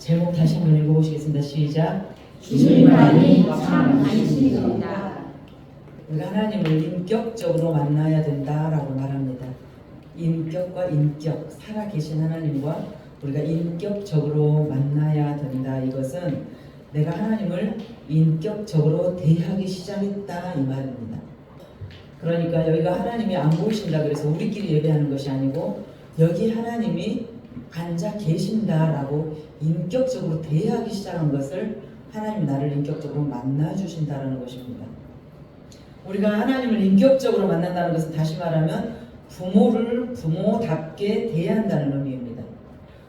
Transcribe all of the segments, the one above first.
제목 다시 한번 읽어보시겠습니다. 시작. 주님만이 참 안식입니다. 우리가 하나님을 인격적으로 만나야 된다라고 말합니다. 인격과 인격, 살아계신 하나님과 우리가 인격적으로 만나야 된다. 이것은 내가 하나님을 인격적으로 대하기 시작했다 이 말입니다. 그러니까 여기가 하나님이 안 보이신다 그래서 우리끼리 예배하는 것이 아니고 여기 하나님이 앉아 계신다라고 인격적으로 대하기 시작한 것을 하나님 나를 인격적으로 만나 주신다라는 것입니다. 우리가 하나님을 인격적으로 만난다는 것은 다시 말하면 부모를 부모답게 대한다는 의미입니다.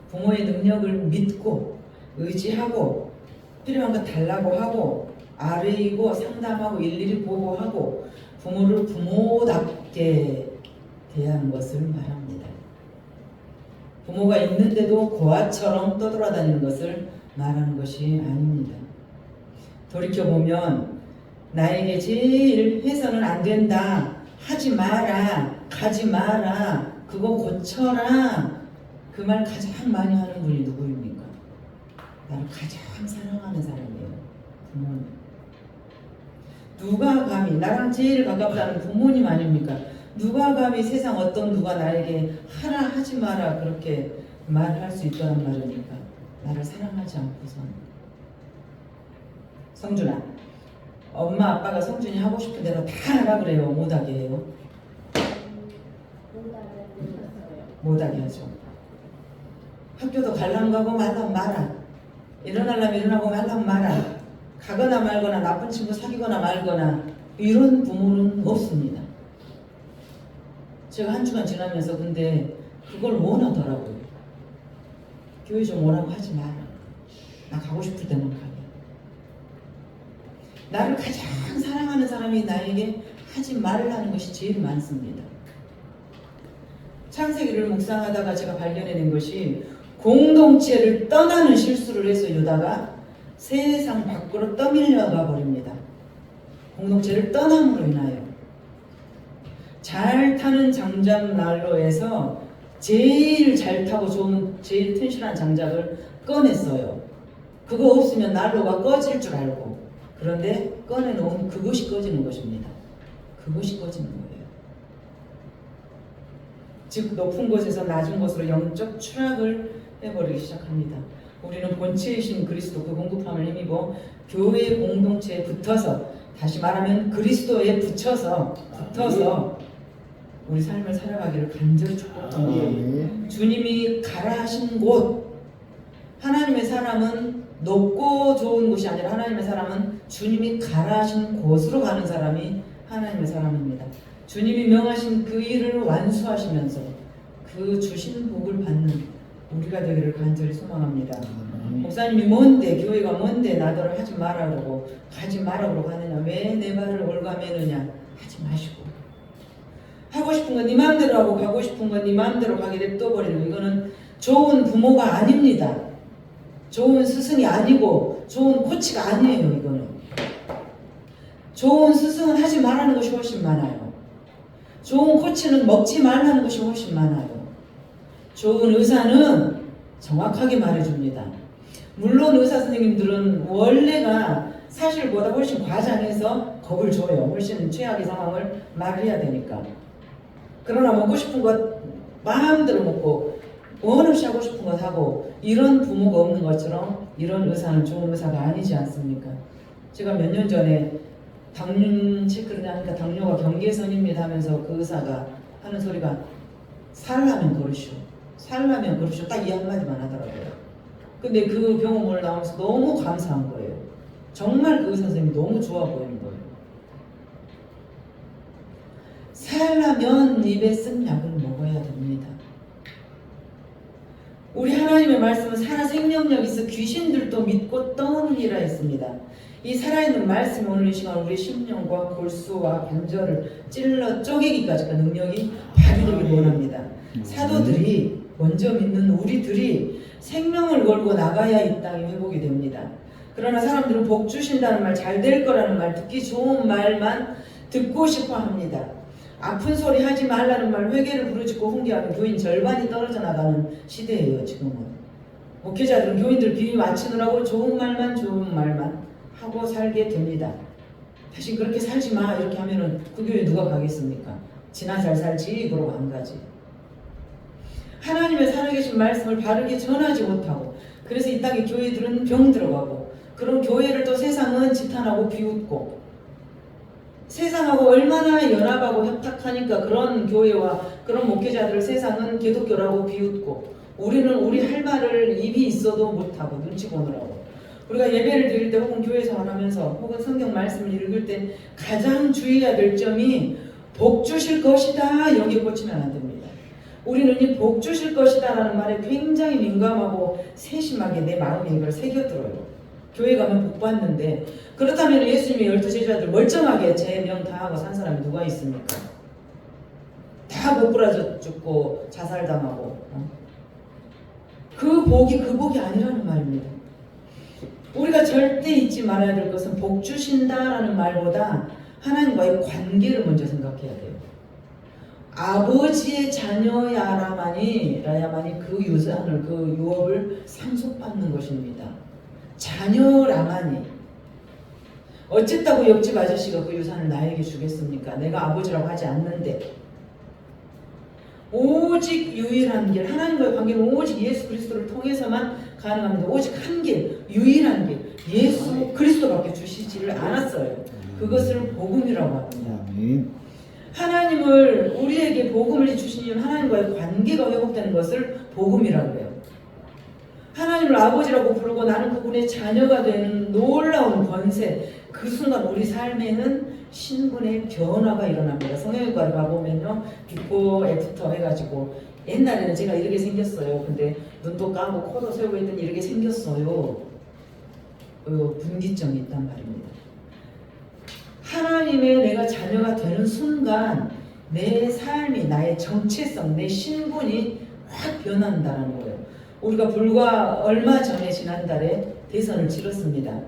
부모의 능력을 믿고 의지하고 필요한 거 달라고 하고 아뢰이고 상담하고 일일이 보고하고 부모를 부모답게 대하는 것을 말합니다. 부모가 있는데도 고아처럼 떠돌아다니는 것을 말하는 것이 아닙니다. 돌이켜보면 나에게 제일 해서는 안 된다, 하지 마라, 가지 마라, 그거 고쳐라, 그 말 가장 많이 하는 분이 누구입니까? 나를 가장 사랑하는 사람이에요. 부모님. 누가 감히 나랑 제일 가깝다는 부모님 아닙니까? 누가 감히 세상 어떤 누가 나에게 하라 하지 마라 그렇게 말할 수 있다는 말입니까? 나를 사랑하지 않고선. 성준아, 엄마 아빠가 성준이 하고 싶은 대로 다 하라 그래요? 못하게 해요? 못하게 하죠. 학교도 가려면 가고 말라면 말아. 일어나려면 일어나고 말라면 말아. 가거나 말거나 나쁜 친구 사귀거나 말거나 이런 부모는 없습니다. 제가 한 주간 지나면서 근데 그걸 원하더라고요. 교회 좀 오라고 하지 마라. 나 가고 싶을 때만 가게. 나를 가장 사랑하는 사람이 나에게 하지 말라는 것이 제일 많습니다. 창세기를 묵상하다가 제가 발견해낸 것이 공동체를 떠나는 실수를 해서 유다가 세상 밖으로 떠밀려가 버립니다. 공동체를 떠남으로 인하여 잘 타는 장작 난로에서 제일 잘 타고 좋은 제일 튼실한 장작을 꺼냈어요. 그거 없으면 난로가 꺼질 줄 알고, 그런데 꺼내놓은 그것이 꺼지는 것입니다. 그것이 꺼지는 거예요. 즉 높은 곳에서 낮은 곳으로 영적 추락을 해버리기 시작합니다. 우리는 본체이신 그리스도 그 공급함을 힘입어 교회 공동체에 붙어서, 다시 말하면 그리스도에 붙어서 우리 삶을 살아가기를 간절히 축복합니다. 주님이 가라 하신 곳, 하나님의 사람은 높고 좋은 곳이 아니라 하나님의 사람은 주님이 가라 하신 곳으로 가는 사람이 하나님의 사람입니다. 주님이 명하신 그 일을 완수하시면서 그 주신 복을 받는 우리가 되기를 간절히 소망합니다. 목사님이 뭔데, 교회가 뭔데 나더러 하지 마라 그러고 가지 마라 그러고 하느냐, 왜 내 발을 올가매느냐, 하지 마시고 하고 싶은 건 네 마음대로 하고 가고 싶은 건 네 마음대로 가게 냅둬버리는, 이거는 좋은 부모가 아닙니다. 좋은 스승이 아니고 좋은 코치가 아니에요. 이거는 좋은 스승은 하지 말라는 것이 훨씬 많아요. 좋은 코치는 먹지 말라는 것이 훨씬 많아요. 좋은 의사는 정확하게 말해줍니다. 물론 의사 선생님들은 원래가 사실보다 훨씬 과장해서 겁을 줘요. 훨씬 최악의 상황을 말해야 되니까. 그러나 먹고 싶은 것 마음대로 먹고 원 없이 하고 싶은 것 하고, 이런 부모가 없는 것처럼 이런 의사는 좋은 의사가 아니지 않습니까? 제가 몇 년 전에 당뇨 체크를 하니까 당뇨가 경계선입니다 하면서 그 의사가 하는 소리가 살라면 걸으시오, 살라면 걸으시오, 딱 이 한마디만 하더라고요. 근데 그 병원을 나오면서 너무 감사한 거예요. 정말 그 의사 선생님이 너무 좋아 보이는 거예요. 살라면 입에 쓴 약을 먹어야 됩니다. 우리 하나님의 말씀은 살아 생명력이 있어 귀신들도 믿고 떠오르리라 했습니다. 이 살아있는 말씀이 오늘 이 시간 우리의 심령과 골수와 관절을 찔러 쪼개기까지 그 능력이 발휘되길 원합니다. 사도들이, 먼저 믿는 우리들이 생명을 걸고 나가야 이 땅이 회복이 됩니다. 그러나 사람들은 복 주신다는 말, 잘 될 거라는 말, 듣기 좋은 말만 듣고 싶어 합니다. 아픈 소리 하지 말라는 말, 회개를 부르짖고 훈계하는 교인 절반이 떨어져 나가는 시대예요. 지금은 목회자들은 교인들 비위 맞추느라고 좋은 말만 하고 살게 됩니다. 대신 그렇게 살지 마 이렇게 하면은 그 교회 누가 가겠습니까? 지나 잘 살지 그러고 안 가지. 하나님의 살아계신 말씀을 바르게 전하지 못하고 그래서 이 땅의 교회들은 병 들어가고 그런 교회를 또 세상은 지탄하고 비웃고 세상하고 얼마나 연합하고 협탁하니까 그런 교회와 그런 목회자들을 세상은 기독교라고 비웃고 우리는 우리 할 말을 입이 있어도 못하고 눈치 보느라고 우리가 예배를 드릴 때 혹은 교회에서 하면서 혹은 성경 말씀을 읽을 때 가장 주의해야 될 점이 복 주실 것이다 여기에 꽂히면 안 됩니다. 우리는 이 복 주실 것이다 라는 말에 굉장히 민감하고 세심하게 내 마음에 이걸 새겨들어요. 교회 가면 복 받는데 그렇다면 예수님의 12제자들 멀쩡하게 제명 다 하고 산 사람이 누가 있습니까? 다 못 부러져 죽고 자살당하고 그 복이 아니라는 말입니다. 우리가 절대 잊지 말아야 될 것은 복 주신다라는 말보다 하나님과의 관계를 먼저 생각해야 돼요. 아버지의 자녀야라야만이 그 유산을 그 유업을 상속받는 것입니다. 자녀라만이 어쨌다고 옆집 아저씨가 그 유산을 나에게 주겠습니까? 내가 아버지라고 하지 않는데 오직 유일한 길 하나님과의 관계는 오직 예수 그리스도를 통해서만 가능합니다. 오직 한 길 유일한 길 예수 그리스도밖에 주시지를 않았어요. 그것을 복음이라고 합니다. 하나님을 우리에게 복음을 주신 이유는 하나님과의 관계가 회복되는 것을 복음이라고 해요. 하나님을 아버지라고 부르고 나는 그분의 자녀가 되는 놀라운 권세 그 순간 우리 삶에는 신분의 변화가 일어납니다. 성형외과를 가보면요 비포 애프터 해가지고 옛날에는 제가 이렇게 생겼어요. 근데 눈도 까고 코도 세우고 했더니 이렇게 생겼어요. 분기점이 있단 말입니다. 하나님의 내가 자녀가 되는 순간 내 삶이 나의 정체성 내 신분이 확 변한다는 거예요. 우리가 불과 얼마 전에 지난달에 대선을 치렀습니다.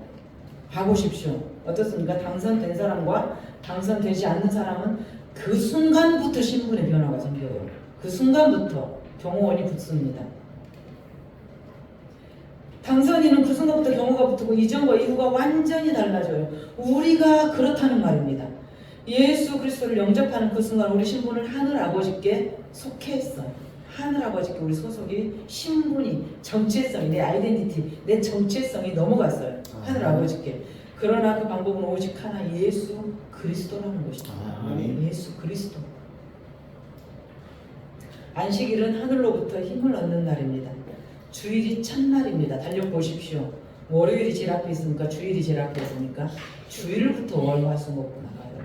봐보십시오. 어떻습니까? 당선된 사람과 당선되지 않는 사람은 그 순간부터 신분의 변화가 생겨요. 그 순간부터 경호원이 붙습니다. 당선인은 그 순간부터 경호가 붙고 이전과 이후가 완전히 달라져요. 우리가 그렇다는 말입니다. 예수 그리스도를 영접하는 그 순간 우리 신분을 하늘 아버지께 속했어요. 하늘 아버지께 우리 소속이 신분이 정체성이 내 아이덴티티 내 정체성이 넘어갔어요. 하늘 아버지께. 그러나 그 방법은 오직 하나 예수 그리스도라는 것입니다. 예수 그리스도. 안식일은 하늘로부터 힘을 얻는 날입니다. 주일이 첫날입니다. 달려보십시오. 월요일이 제일 앞에 있습니까? 주일이 제일 앞에 있습니까? 주일부터 월화수목금 나가요.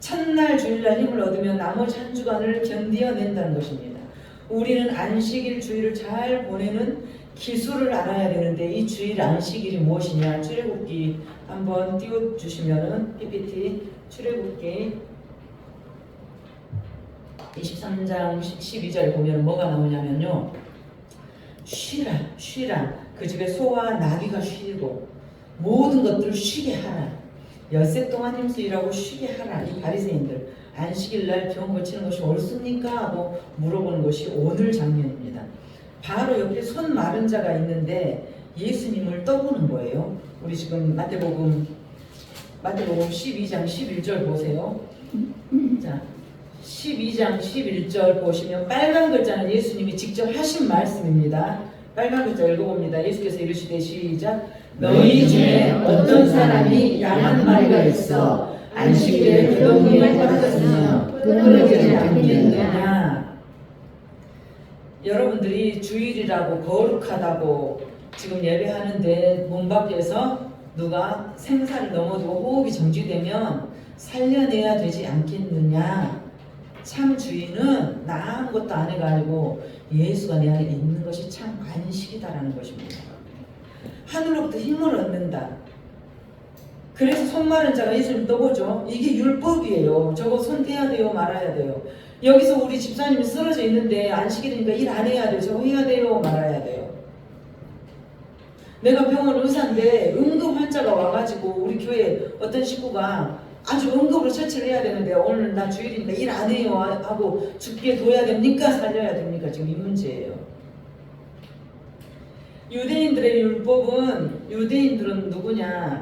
첫날 주일날 힘을 얻으면 나머지 한 주간을 견뎌낸다는 것입니다. 우리는 안식일 주일을 잘 보내는 기술을 알아야 되는데 이 주일 안식일이 무엇이냐? 출애굽기 한번 띄워주시면은 PPT 출애굽기 23장 12절에 보면 뭐가 나오냐면요. 쉬라. 그 집에 소와 나귀가 쉬고 모든 것들을 쉬게 하라. 엿새 동안 힘쓰이라고 쉬게 하라. 이 바리새인들 안식일날 병 고치는 것이 옳습니까? 하고 물어보는 것이 오늘 장면입니다. 바로 옆에 손 마른 자가 있는데 예수님을 떠보는 거예요. 우리 지금 마태복음 12장 11절 보세요. 자, 12장 11절 보시면 빨간 글자는 예수님이 직접 하신 말씀입니다. 빨간 글자 읽어봅니다. 예수께서 이르시되 시작. 너희 중에 어떤 사람이 양 한 마리가 있어 안식일에 그동이를 떨어졌으며 끊어지지 않겠느냐. 여러분들이 주일이라고 거룩하다고 지금 예배하는데 문 밖에서 누가 생사를 넘어두고 호흡이 정지되면 살려내야 되지 않겠느냐. 참 주인은 나 아무것도 안 해가지고 예수가 내 안에 있는 것이 참 안식이다라는 것입니다. 하늘로부터 힘을 얻는다. 그래서 손 마른 자가 예수님 떠보죠. 이게 율법이에요. 저거 손 떼야 돼요 말아야 돼요. 여기서 우리 집사님이 쓰러져 있는데 안식일이니까 일 안 해야 돼요. 저거 해야 돼요 말아야 돼요. 내가 병원 의사인데 응급 환자가 와가지고 우리 교회 어떤 식구가 아주 응급으로 처치를 해야 되는데 오늘 나 주일인데 일 안 해요 하고 죽게 둬야 됩니까? 살려야 됩니까? 지금 이 문제예요. 유대인들의 율법은 유대인들은 누구냐?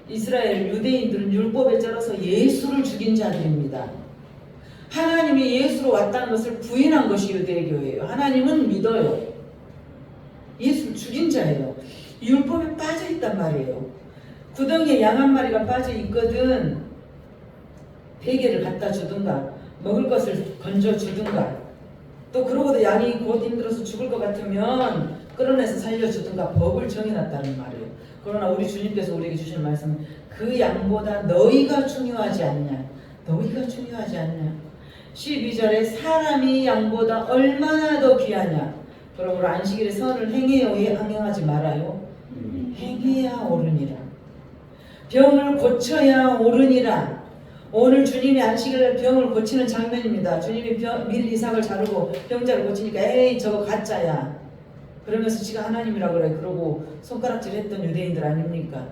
이스라엘 유대인들은 율법에 따라서 예수를 죽인 자들입니다. 하나님이 예수로 왔다는 것을 부인한 것이 유대교예요. 하나님은 믿어요. 예수를 죽인 자예요. 율법에 빠져 있단 말이에요. 구덩이에 양 한 마리가 빠져 있거든 베개를 갖다 주든가 먹을 것을 건져 주든가 또 그러고도 양이 곧 힘들어서 죽을 것 같으면 끌어내서 살려주든가 법을 정해놨다는 말이에요. 그러나 우리 주님께서 우리에게 주신 말씀은 그 양보다 너희가 중요하지 않냐. 너희가 중요하지 않냐. 12절에 사람이 양보다 얼마나 더 귀하냐. 그러므로 안식일에 선을 행해요 행하지 말아요. 행해야 옳으니라. 병을 고쳐야 옳으니라. 오늘 주님이 안식일날 병을 고치는 장면입니다. 주님이 밀 이삭을 자르고 병자를 고치니까 에이 저거 가짜야. 그러면서 지가 하나님이라 그래. 그러고 손가락질 했던 유대인들 아닙니까?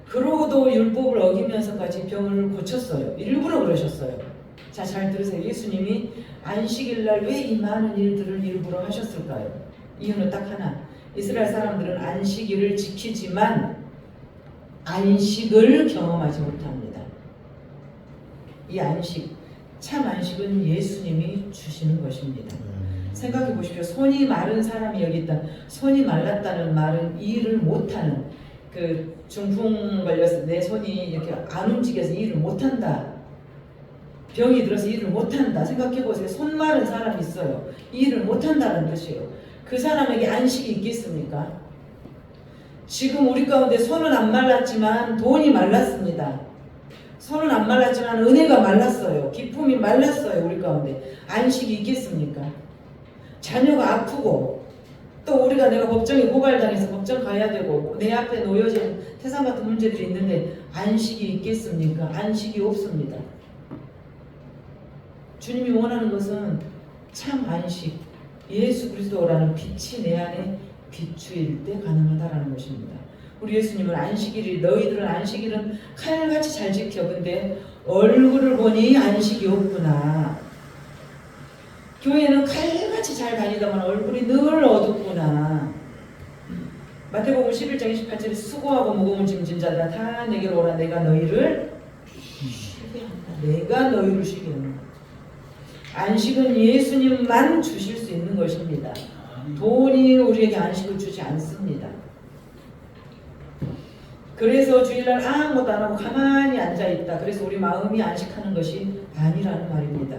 그러고도 율법을 어기면서까지 병을 고쳤어요. 일부러 그러셨어요. 자, 잘 들으세요. 예수님이 안식일날 왜 이 많은 일들을 일부러 하셨을까요? 이유는 딱 하나. 이스라엘 사람들은 안식일을 지키지만 안식을 경험하지 못합니다. 이 안식, 참 안식은 예수님이 주시는 것입니다. 생각해 보십시오. 손이 마른 사람이 여기 있다. 손이 말랐다는 말은 일을 못하는, 그 중풍 걸려서 내 손이 이렇게 안 움직여서 일을 못한다. 병이 들어서 일을 못한다. 생각해 보세요. 손 마른 사람이 있어요. 일을 못한다는 뜻이에요. 그 사람에게 안식이 있겠습니까? 지금 우리 가운데 손은 안 말랐지만 돈이 말랐습니다. 손은 안 말랐지만 은혜가 말랐어요. 기쁨이 말랐어요. 우리 가운데 안식이 있겠습니까? 자녀가 아프고 또 우리가 내가 법정에 고발당해서 법정 가야 되고 내 앞에 놓여진 태산 같은 문제들이 있는데 안식이 있겠습니까? 안식이 없습니다. 주님이 원하는 것은 참 안식, 예수 그리스도라는 빛이 내 안에 비추일 때 가능하다라는 것입니다. 우리 예수님은 안식일이, 너희들은 안식일은 칼같이 잘 지켜. 근데 얼굴을 보니 안식이 없구나. 교회는 칼같이 잘 다니다만 얼굴이 늘 어둡구나. 마태복음 11장 28절에 수고하고 무거운 짐진 자들아 다 내게로 오라. 내가 너희를 쉬게 한다. 내가 너희를 쉬게 한다. 안식은 예수님만 주실 수 있는 것입니다. 돈이 우리에게 안식을 주지 않습니다. 그래서 주일날 아무것도 안 하고 가만히 앉아있다. 그래서 우리 마음이 안식하는 것이 아니라는 말입니다.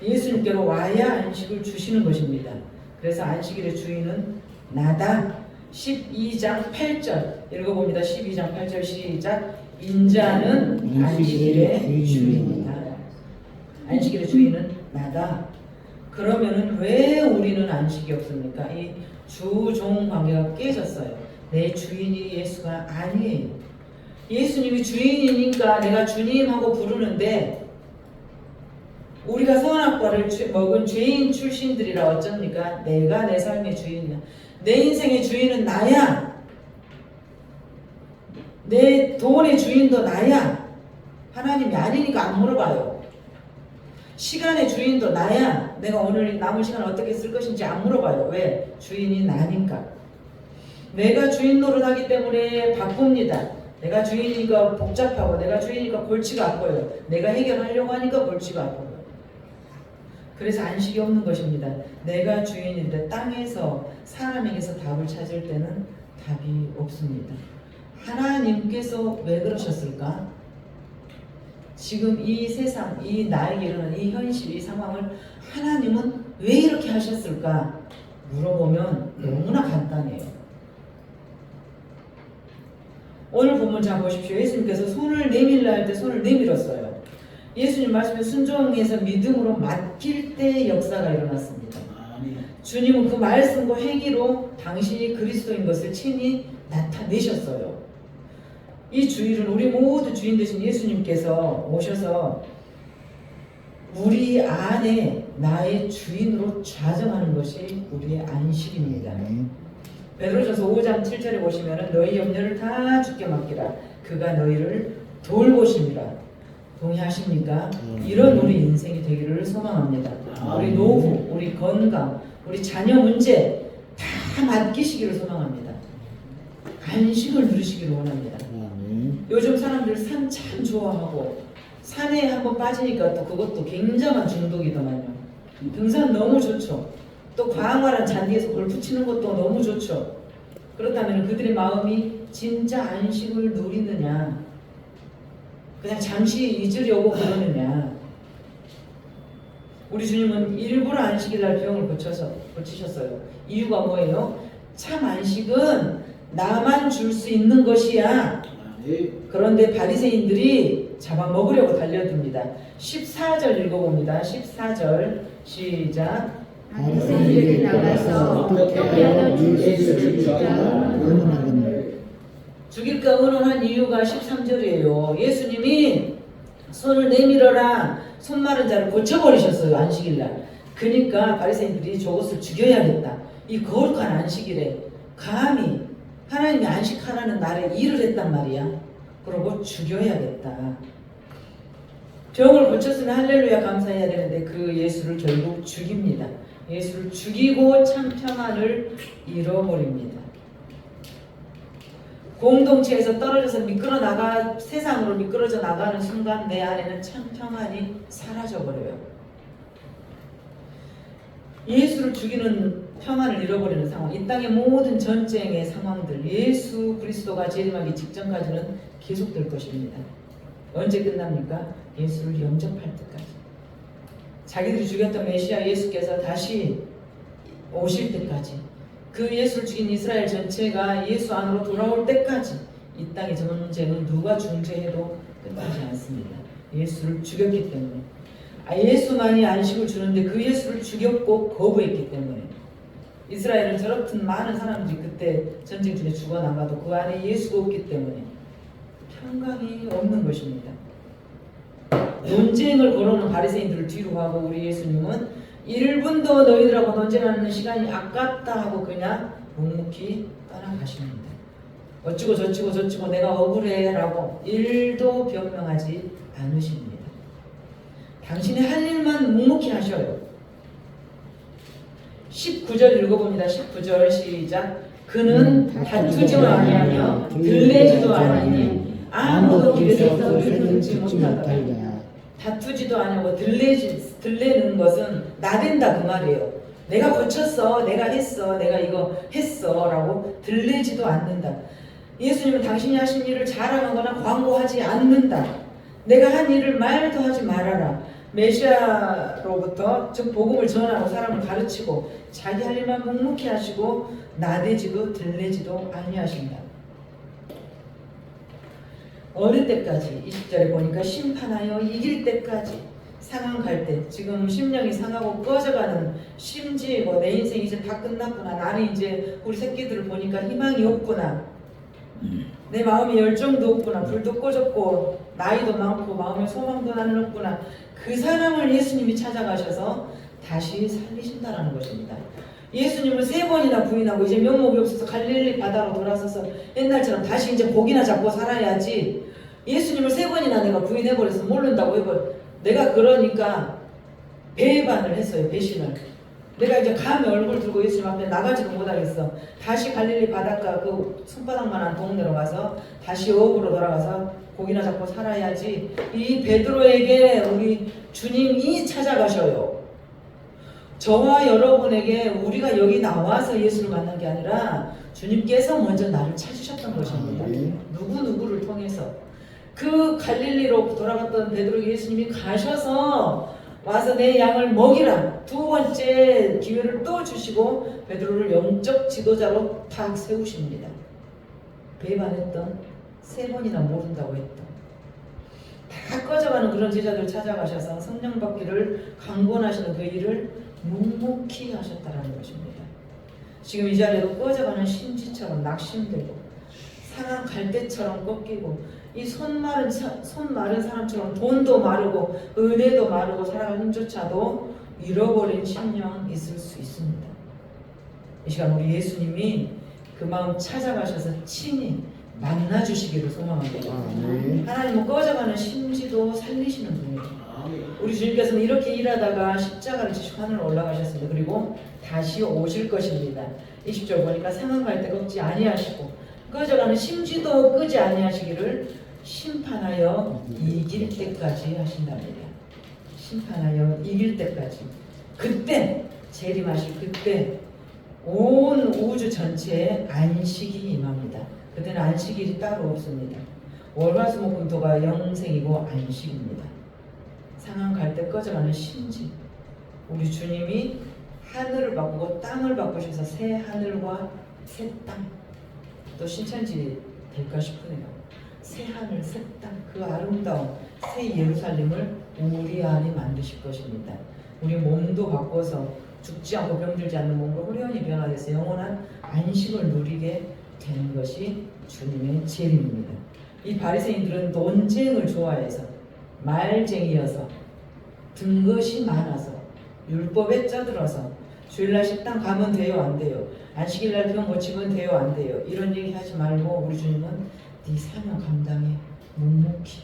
예수님께로 와야 안식을 주시는 것입니다. 그래서 안식일의 주인은 나다. 12장 8절 읽어봅니다. 12장 8절 시작. 인자는 안식일의 주인이다. 안식일의 주인은 나다. 그러면은 왜 우리는 안식이 없습니까? 이 주종 관계가 깨졌어요. 내 주인이 예수가 아니에요. 예수님이 주인이니까 내가 주님하고 부르는데 우리가 선악과를 먹은 죄인 출신들이라 어쩝니까? 내가 내 삶의 주인이야. 내 인생의 주인은 나야. 내 돈의 주인도 나야. 하나님이 아니니까 안 물어봐요. 시간의 주인도 나야. 내가 오늘 남은 시간 어떻게 쓸 것인지 안 물어봐요. 왜? 주인이 나니까. 내가 주인 노릇하기 때문에 바쁩니다. 내가 주인이니까 복잡하고 내가 주인이니까 골치가 아파요. 내가 해결하려고 하니까 골치가 아파요. 그래서 안식이 없는 것입니다. 내가 주인인데 땅에서 사람에게서 답을 찾을 때는 답이 없습니다. 하나님께서 왜 그러셨을까? 지금 이 세상, 이 나에게 일어난 이 현실, 이 상황을 하나님은 왜 이렇게 하셨을까? 물어보면 너무나 간단해요. 오늘 본문 잘 보십시오. 예수님께서 손을 내밀라 할 때 손을 내밀었어요. 예수님 말씀에 순종해서 믿음으로 맡길 때 역사가 일어났습니다. 주님은 그 말씀과 행위로 당신이 그리스도인 것을 친히 나타내셨어요. 이 주일은 우리 모두 주인 되신 예수님께서 오셔서 우리 안에 나의 주인으로 좌정하는 것이 우리의 안식입니다. 베드로전서 5장 7절에 보시면 너희 염려를 다 주께 맡기라. 그가 너희를 돌보십니다. 동의하십니까? 이런 우리 인생이 되기를 소망합니다. 우리 노후, 우리 건강, 우리 자녀 문제 다 다 맡기시기를 소망합니다. 안식을 누리시기를 원합니다. 아멘. 요즘 사람들 산 참 좋아하고 산에 한번 빠지니까 또 그것도 굉장한 중독이더만요. 등산 너무 좋죠. 또 광활한 잔디에서 골프 치는 것도 너무 좋죠. 그렇다면 그들의 마음이 진짜 안식을 누리느냐, 그냥 잠시 잊으려고 그러느냐. 우리 주님은 일부러 안식일날 병을 고치셨어요. 이유가 뭐예요? 참 안식은 나만 줄 수 있는 것이야. 그런데 바리새인들이 잡아먹으려고 달려듭니다. 14절 읽어봅니다. 14절 시작. 바리새인들이 나가서 어떻게 하여 예수를 죽일까 의논하거늘. 죽일까 의논한 이유가 13절이에요. 예수님이 손을 내밀어라, 손 마른 자를 고쳐버리셨어요. 안식일날. 그러니까 바리새인들이 저것을 죽여야겠다. 이 거룩한 안식일에 감히 하나님이 안식하라는 날에 일을 했단 말이야. 그러고 죽여야겠다. 병을 고쳤으면 할렐루야 감사해야 되는데 그 예수를 결국 죽입니다. 예수를 죽이고 참 평안을 잃어버립니다. 공동체에서 떨어져서 세상으로 미끄러져 나가는 순간 내 안에는 참 평안이 사라져버려요. 예수를 죽이는 평안을 잃어버리는 상황, 이 땅의 모든 전쟁의 상황들, 예수 그리스도가 재림하기 직전까지는 계속될 것입니다. 언제 끝납니까? 예수를 영접할 때까지. 자기들이 죽였던 메시아 예수께서 다시 오실 때까지, 그 예수를 죽인 이스라엘 전체가 예수 안으로 돌아올 때까지 이 땅의 전쟁은 누가 중재해도 끝나지 않습니다. 예수를 죽였기 때문에. 예수만이 안식을 주는데 그 예수를 죽였고 거부했기 때문에. 이스라엘은 저렇든 많은 사람들이 그때 전쟁 중에 죽어나가도 그 안에 예수가 없기 때문에 평강이 없는 것입니다. 논쟁을 걸어오는 바리새인들을 뒤로 하고 우리 예수님은 1분도 너희들하고 논쟁하는 시간이 아깝다 하고 그냥 묵묵히 떠나가십니다. 어찌고 저찌고 내가 억울해 라고 1도 변명하지 않으십니다. 당신이 할 일만 묵묵히 하셔요. 19절 읽어봅니다. 19절 시작. 그는 다투지도 아니하며 들레지도 아니니 아무도 길에서 그를 듣지 못하더라. 다투지도 아니하고 들레는 것은 나댄다 그 말이에요. 내가 고쳤어, 내가 했어, 내가 이거 했어 라고 들레지도 않는다. 예수님은 당신이 하신 일을 자랑하거나 광고하지 않는다. 내가 한 일을 말도 하지 말아라. 메시아로부터 즉 복음을 전하고 사람을 가르치고 자기 할 일만 묵묵히 하시고 나대지도 들레지도 아니하신다. 어느 때까지? 20절에 보니까 심판하여 이길 때까지, 상한 갈 때, 지금 심령이 상하고 꺼져가는 심지고 내 인생 이제 다 끝났구나, 나는 이제 우리 새끼들을 보니까 희망이 없구나, 내 마음이 열정도 없구나, 불도 꺼졌고 나이도 많고 마음에 소망도 나는 없구나, 그 사람을 예수님이 찾아가셔서 다시 살리신다라는 것입니다. 예수님을 3번이나 부인하고 이제 면목이 없어서 갈릴리 바다로 돌아서서 옛날처럼 다시 이제 고기나 잡고 살아야지, 예수님을 3번이나 내가 부인해버려서 모른다고 해버. 내가 그러니까 배반을 했어요. 배신을. 내가 이제 감히 얼굴 들고 예수님 앞에 나가지도 못하겠어. 다시 갈릴리 바닷가 그 손바닥만한 동네로 가서 다시 어부로 돌아가서 고기나 잡고 살아야지. 이 베드로에게 우리 주님이 찾아가셔요. 저와 여러분에게 우리가 여기 나와서 예수를 만난 게 아니라 주님께서 먼저 나를 찾으셨던 것입니다. 누구를 통해서. 그 갈릴리로 돌아갔던 베드로에게 예수님이 가셔서 와서 내 양을 먹이라 2번째 기회를 또 주시고 베드로를 영적 지도자로 탁 세우십니다. 배반했던, 3번이나 모른다고 했던, 다 꺼져가는 그런 제자들 찾아가셔서 성령 받기를 강권하시는 그 일을 묵묵히 하셨다는 것입니다. 지금 이 자리에도 꺼져가는 심지처럼 낙심되고 상한 갈대처럼 꺾이고 이 손 마른 사람처럼 돈도 마르고 은혜도 마르고 살아갈 힘조차도 잃어버린 심령 있을 수 있습니다. 이 시간 우리 예수님이 그 마음 찾아가셔서 친히 만나주시기를 소망합니다. 하나님은 꺼져가는 심지도 살리시는 분이에요. 우리 주님께서는 이렇게 일하다가 십자가를 지시고 하늘로 올라가셨습니다. 그리고 다시 오실 것입니다. 20절 보니까 상한 때 꺾지 아니하시고 꺼져가는 심지도 끄지 아니하시기를 심판하여 이길 때까지 하신답니다. 심판하여 이길 때까지. 그때 재림하실 그때 온 우주 전체에 안식이 임합니다. 그때는 안식일이 따로 없습니다. 월화수목금토가 영생이고 안식입니다. 상한 갈 때 꺼져가는 심지. 우리 주님이 하늘을 바꾸고 땅을 바꾸셔서 새 하늘과 새 땅, 또 신천지 될까 싶으네요. 새 하늘, 새 땅, 그 아름다운 새 예루살렘을 우리 안에 만드실 것입니다. 우리 몸도 바꿔서 죽지 않고 병들지 않는 몸으로 후련히 변화돼서 영원한 안식을 누리게 되는 것이 주님의 재림입니다. 이 바리새인들은 논쟁을 좋아해서 말쟁이여서 든 것이 많아서 율법에 쩌들어서 주일날 식당 가면 돼요 안 돼요, 안식일날 병 고치면 돼요 안 돼요, 이런 얘기 하지 말고 우리 주님은 네 사명 감당해 묵묵히.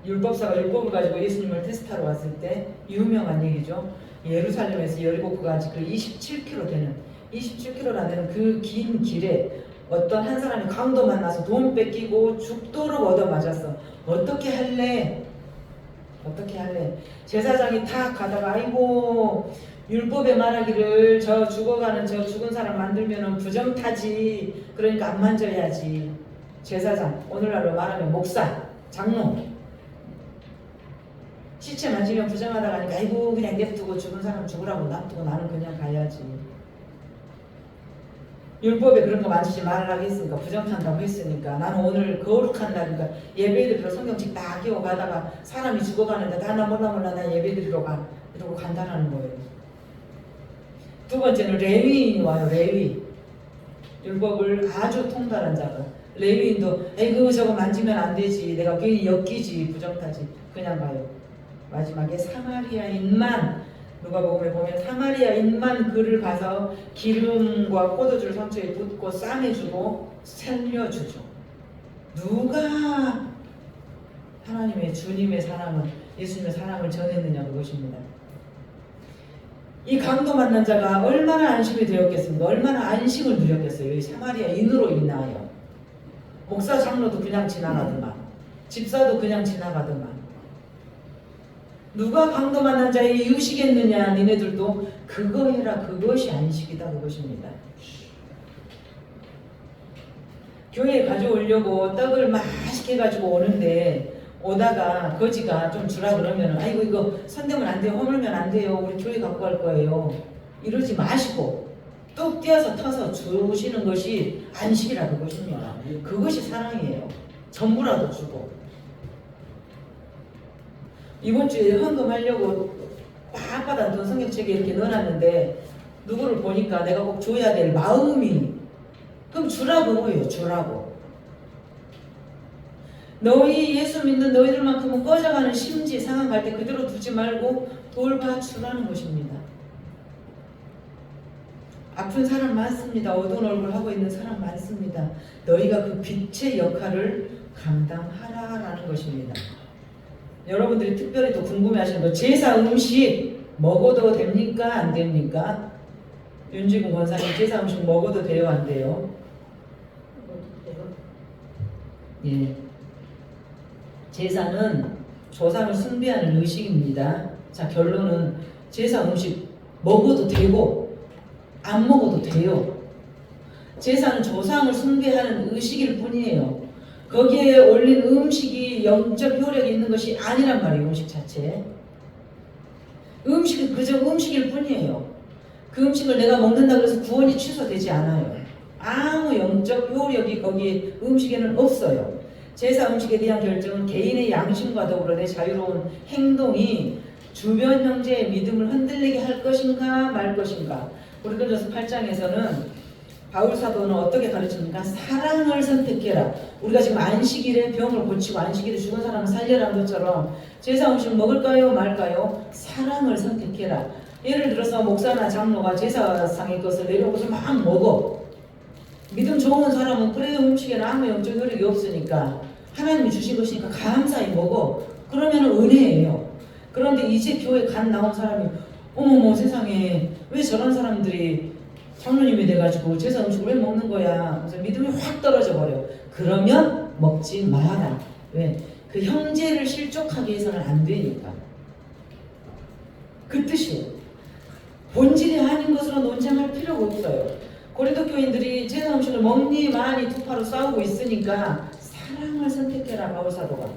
율법사가 율법을 가지고 예수님을 테스트하러 왔을 때 유명한 얘기죠. 예루살렘에서 여리고까지 그 27km 되는 27km라는 그 긴 길에 어떤 한 사람이 강도 만나서 돈 뺏기고 죽도록 얻어맞았어. 어떻게 할래? 어떻게 할래? 제사장이 탁 가다가 아이고 율법에 말하기를 저 죽어가는 저 죽은 사람 만들면 부정타지, 그러니까 안 만져야지. 제사장, 오늘날로 말하면 목사, 장로, 시체 만지면 부정하다가 하니까 아이고 그냥 냅두고 죽은 사람 죽으라고 놔두고 나는 그냥 가야지. 율법에 그런 거 만지지 말라고 했으니까, 부정한다고 했으니까, 나는 오늘 거룩한 날이니까 예배드리러 성경책 딱 끼고 가다가 사람이 죽어가는데 나 몰라 나 예배드리러 가, 이러고 간다는 거예요. 두 번째는 레위인이 와요. 레위. 율법을 아주 통달한 자가. 레위인도 에이그 저거 만지면 안 되지, 내가 괜히 엮이지, 부정타지, 그냥 가요. 마지막에 사마리아인만, 누가복음에 보면 사마리아인만 그를 봐서 기름과 포도주를 상처에 붓고 싸매주고 살려주죠. 누가 하나님의 주님의 사랑을, 예수님의 사랑을 전했느냐, 그것입니다. 이 강도 만난 자가 얼마나 안심이 되었겠습니까? 얼마나 안식을 누렸겠어요. 이 사마리아인으로 인하여. 목사 장로도 그냥 지나가더만, 집사도 그냥 지나가더만. 누가 강도 만난 자에게 이으시겠느냐. 니네들도 그거 해라, 그것이 안식이다, 그것입니다. 교회에 가져오려고 떡을 맛있게 가지고 오는데, 오다가 거지가 좀 주라 그러면 아이고 이거 손대면 안 돼요, 허물면 안 돼요, 우리 교회 갖고 갈 거예요, 이러지 마시고 뚝 떼어서 터서 주시는 것이 안식이라, 그것입니다. 그것이 사랑이에요. 전부라도 주고. 이번 주에 헌금하려고 빳빳한 돈 성경책에 이렇게 넣어놨는데 누구를 보니까 내가 꼭 줘야 될 마음이, 그럼 주라고 해요. 주라고. 너희 예수 믿는 너희들만큼은 꺼져가는 심지, 상한 갈 때 그대로 두지 말고 돌봐주라는 것입니다. 아픈 사람 많습니다. 어두운 얼굴 하고 있는 사람 많습니다. 너희가 그 빛의 역할을 감당하라라는 것입니다. 여러분들이 특별히 또 궁금해하시는 거, 제사 음식 먹어도 됩니까? 안 됩니까? 윤지군 권사님, 제사 음식 먹어도 돼요? 안 돼요? 예. 제사는 조상을 숭배하는 의식입니다. 자, 결론은 제사 음식 먹어도 되고 안 먹어도 돼요. 제사는 조상을 숭배하는 의식일 뿐이에요. 거기에 올린 음식이 영적 효력이 있는 것이 아니란 말이에요. 음식 자체. 음식은 그저 음식일 뿐이에요. 그 음식을 내가 먹는다고 해서 구원이 취소되지 않아요. 아무 영적 효력이 거기 음식에는 없어요. 제사 음식에 대한 결정은 개인의 양심과 더불어 내 자유로운 행동이 주변 형제의 믿음을 흔들리게 할 것인가 말 것인가. 고린도전서 8장에서는 바울 사도는 어떻게 가르칩니까? 사랑을 선택해라. 우리가 지금 안식일에 병을 고치고 안식일에 죽은 사람을 살려라는 것처럼 제사 음식 먹을까요 말까요? 사랑을 선택해라. 예를 들어서 목사나 장로가 제사상의 것을 내려오고서 막 먹어. 믿음 좋은 사람은 그래요, 음식에는 아무 영적 효력이 없으니까 하나님이 주신 것이니까 감사히 먹어. 그러면 은혜예요. 그런데 이제 교회 간 나온 사람이 어머머 세상에 왜 저런 사람들이 장로님이 돼가지고 제사 음식을 왜 먹는 거야? 그래서 믿음이 확 떨어져 버려. 그러면 먹지 마라. 왜? 그 형제를 실족하게 해서는 안 되니까. 그 뜻이에요. 본질이 아닌 것으로 논쟁할 필요가 없어요. 고린도 교인들이 제사 음식을 먹니 마니 두 파로 싸우고 있으니까 사랑을 선택해라 바울사도가.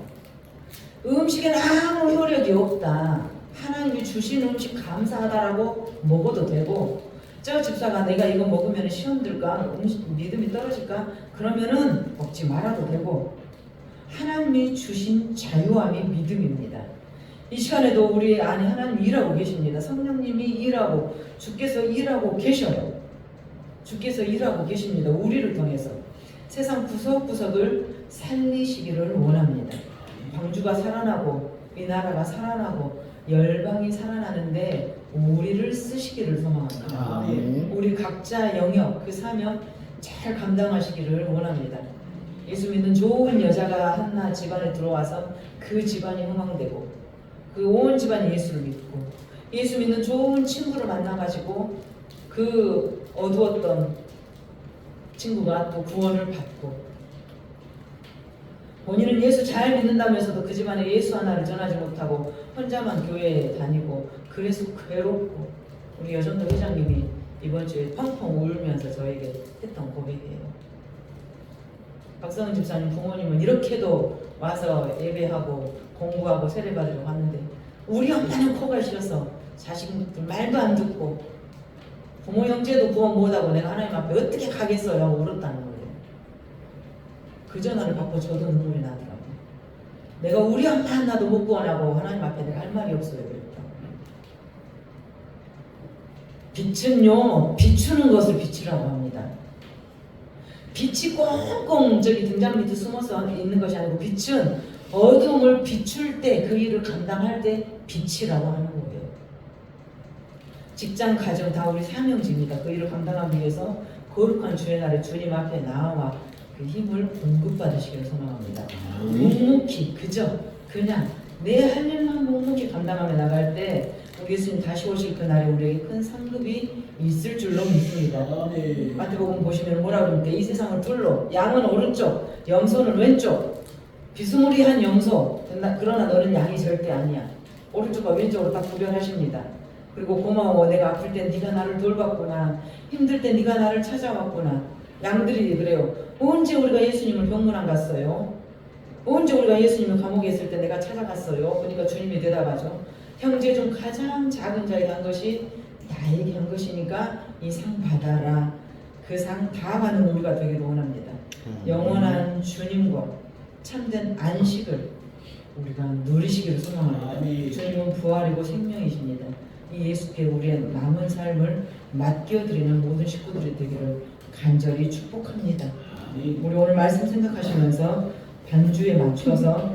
음식에는 아무 효력이 없다. 하나님이 주신 음식 감사하다라고 먹어도 되고, 저 집사가 내가 이거 먹으면 시험 들까? 믿음이 떨어질까? 그러면은 먹지 말아도 되고, 하나님이 주신 자유함이 믿음입니다. 이 시간에도 우리 안에 하나님 일하고 계십니다. 성령님이 일하고 주께서 일하고 계셔요. 주께서 일하고 계십니다. 우리를 통해서 세상 구석구석을 살리시기를 원합니다. 광주가 살아나고 이 나라가 살아나고 열방이 살아나는데 우리를 쓰시기를 소망합니다. 아멘. 우리 각자 영역 그 사명 잘 감당하시기를 원합니다. 예수 믿는 좋은 여자가 한나 집안에 들어와서 그 집안이 흥왕되고 그 온 집안이 예수를 믿고, 예수 믿는 좋은 친구를 만나가지고 그 어두웠던 친구가 또 구원을 받고, 본인은 예수 잘 믿는다면서도 그 집안에 예수 하나를 전하지 못하고 혼자만 교회에 다니고 그래서 괴롭고, 우리 여전도 회장님이 이번 주에 펑펑 울면서 저에게 했던 고백이에요. 박성은 집사님 부모님은 이렇게도 와서 예배하고 공부하고 세례받으러 왔는데 우리 엄마는 코가 싫어서 자식들 말도 안 듣고 부모 형제도 구원 못하고 내가 하나님 앞에 어떻게 가겠어요 하고 울었다는 거예요. 그 전화를 받고 저도 눈물이 나더라고요. 내가 우리 엄마 하나도 못 구원하고 하나님 앞에 내가 할 말이 없어요 그랬다고. 빛은요 비추는 것을 빛이라고 합니다. 빛이 꽁꽁 저기 등장 밑에 숨어서 있는 것이 아니고, 빛은 어둠을 비출 때 그 일을 감당할 때 빛이라고 하는 거예요. 직장, 가정 다 우리 사명지입니다. 그 일을 감당하기 위해서 거룩한 주의 날에 주님 앞에 나와 그 힘을 공급받으시기를 소망합니다. 묵묵히 그냥 내 할 일만 묵묵히 감당하며 나갈 때 우리 예수님 다시 오실 그날에 우리에게 큰 상급이 있을 줄로 믿습니다. 마태복음 보시면 뭐라고 그럽니까? 이 세상을 둘러 양은 오른쪽, 염소는 왼쪽. 비스무리한 염소, 그러나 너는 양이 절대 아니야. 오른쪽과 왼쪽으로 딱 구별하십니다. 그리고 고마워, 내가 아플 때 네가 나를 돌봤구나, 힘들 때 네가 나를 찾아왔구나. 양들이 그래요. 언제 우리가 예수님을 병문안 갔어요? 언제 우리가 예수님을 감옥에 있을 때 내가 찾아갔어요? 그러니까 주님이 대답하죠. 형제 중 가장 작은 자에게 한 것이 나에게 한 것이니까 이 상 받아라. 그 상 다 받는 우리가 되기를 원합니다. 영원한 주님과 참된 안식을 우리가 누리시기를 소망합니다. 주님은 부활이고 생명이십니다. 이 예수께 우리의 남은 삶을 맡겨드리는 모든 식구들이 되기를 간절히 축복합니다. 우리 오늘 말씀 생각하시면서 반주에 맞춰서